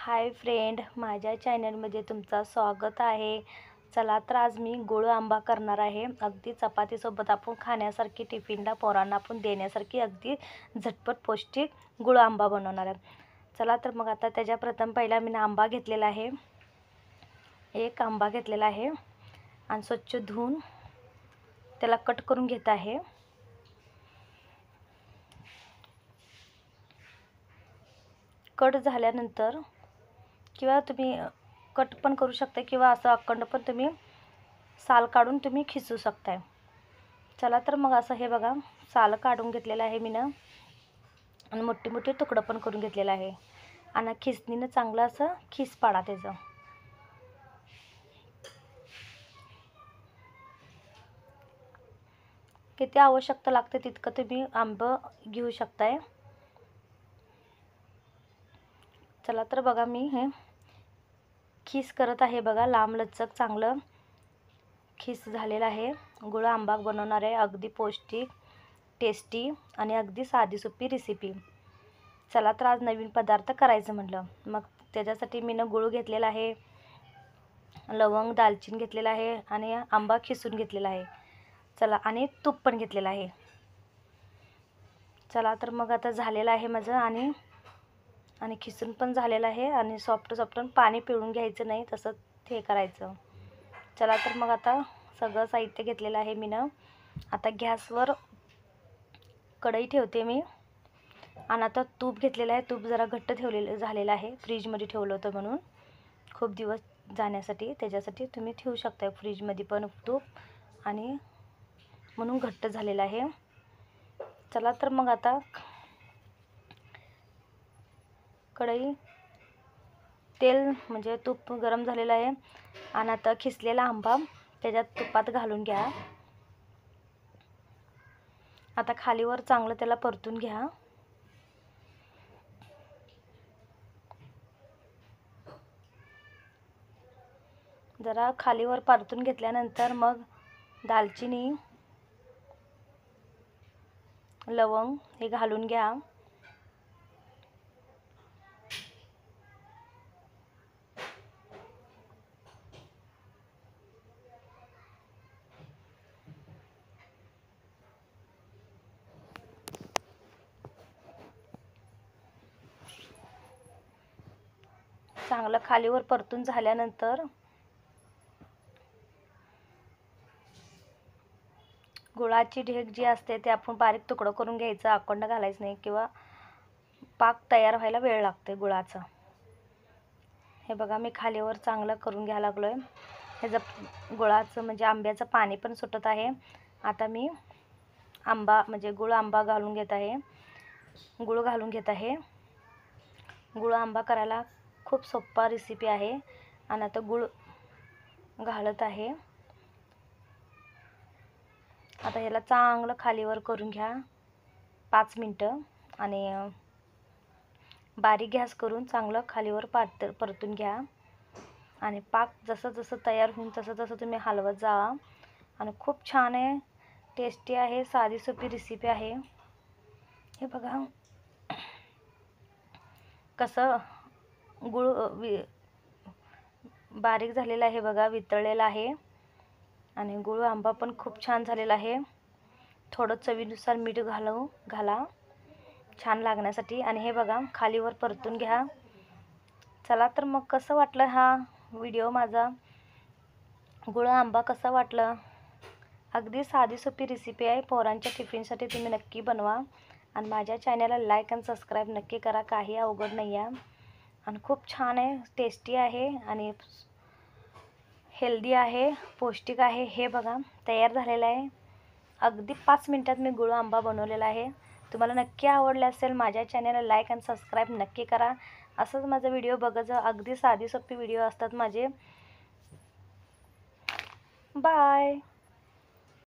Hi friend, माझ्या चॅनलमध्ये तुमचं स्वागत आहे। चला तर आज मी गुळ आंबा करणार आहे। अगदी चपातीसोबत आपण खाण्यासारखी, टिफिनला पोरांना आपण देण्यासारखी अगदी झटपट पौष्टिक गुळ आंबा बनवणार आहे। चला तर मग आता त्याच्या प्रथम पहिला मी आंबा घेतलेला आहे। एक आंबा घेतलेला आहे आणि स्वच्छ धुवून त्याला कट करून घेत आहे। कट झाल्यानंतर किंवा तुम्ही कट पण करू शकता किंवा असं अखंड पण तुम्ही साल काढून तुम्ही खिसू शकताय। चला तर मग असं हे बघा, साल काढून घेतलेलं आहे मी आणि मोठी मोठी तुकडं पण करून घेतलेलं आहे आणि खिसणीनं चांगलं असं खिस पाडा त्याचं। किती आवश्यकता लागते तितकं तुम्ही आंबं घेऊ शकताय। चला तर बघा, मी हे खिस करत आहे बघा, लांब लचक चांगलं खिस झालेलं आहे। गुळ आंबा बनवणार आहे, अगदी पौष्टिक, टेस्टी आणि अगदी साधी सोपी रेसिपी। चला तर आज नवीन पदार्थ करायचं म्हटलं, मग त्याच्यासाठी मी गुळ घेतलेला आहे, लवंग, दालचिनी घेतलेला आहे आणि आंबा खिसून घेतलेला आहे। चला, आणि तूप पण घेतलेलं आहे। चला तर मग आता झालेलं आहे माझं आणि खिसून पण झालेलं आहे आणि सॉफ्ट पाणी पिळून घ्यायचं नाही, तसं हे करायचं। चला तर मग आता सगळं साहित्य घेतलेलं आहे मी आता गॅसवर कढई ठेवते मी आणि आता तूप घेतलेलं आहे। तूप जरा घट्ट झालेलं आहे, फ्रीजमध्ये ठेवलं होतं म्हणून, खूप दिवस जाण्यासाठी, त्याच्यासाठी तुम्ही ठेवू शकता फ्रीजमध्ये पण तूप, आणि म्हणून घट्ट झालेलं आहे। चला तर मग आता कढई, तेल म्हणजे तूप गरम झालेलं आहे आणि आता खिसलेला आंबा त्याच्यात तुपात घालून घ्या। आता खालीवर चांगलं त्याला परतून घ्या। जरा खालीवर परतून घेतल्यानंतर मग दालचिनी, लवंग हे घालून घ्या। चांगलं खालीवर परतून झाल्यानंतर गुळाची ढेग जी असते ते आपण बारीक तुकडं करून घ्यायचं, अखंड घालायचं नाही, किंवा पाक तयार व्हायला वेळ लागते गुळाचा। हे बघा, मी खालीवर चांगलं करून घ्यायला लागलोय। ह्याचं गुळाचं म्हणजे आंब्याचं पाणी पण सुटत आहे। आता मी आंबा म्हणजे गुळ आंबा घालून घेत आहे, गुळ घालून घेत आहे। गुळ आंबा करायला खूप सोपा रेसिपी आहे आणि आता गुळ घालत आहे। आता ह्याला चांगलं खालीवर करून घ्या 5 मिनटं आणि बारीक गॅस करून चांगलं खालीवर परतून घ्या आणि पाक जसं जसं तयार होईल तसं तसं तुम्ही हलवत जावा आणि खूप छान आहे, टेस्टी आहे, साधी सोपी रेसिपी आहे। हे बघा कसं गुळ बारीक झालेला आहे बघा, वितळलेला आहे आणि गुळ आंबा पण खूप छान झालेला आहे। थोडं चवीनुसार मीठ घाला छान लागण्यासाठी आणि हे बघा खालीवर परतून घ्या। चला तर मग कसं वाटलं हा व्हिडिओ माझा, गुळ आंबा कसा वाटलं? अगदी साधी सोपी रेसिपी आहे, पोरांच्या टिफिनसाठी तुम्ही नक्की बनवा आणि माझ्या चॅनलला लाईक आणि सबस्क्राईब नक्की करा, काही अवघड नाही आहे आणि खूप छान आहे, टेस्टी आहे आणि हेल्दी आहे, पौष्टिक आहे। हे बघा तयार झालेलं आहे, अगदी 5 मिनटात मी गुळ आंबा बनवलेला आहे। तुम्हाला नक्की आवडले असेल, माझ्या चॅनलला लाईक आणि सबस्क्राईब नक्की करा। असंच माझा व्हिडिओ बघत जा, अगदी साधी सोपी व्हिडिओ असतात माझे। बाय।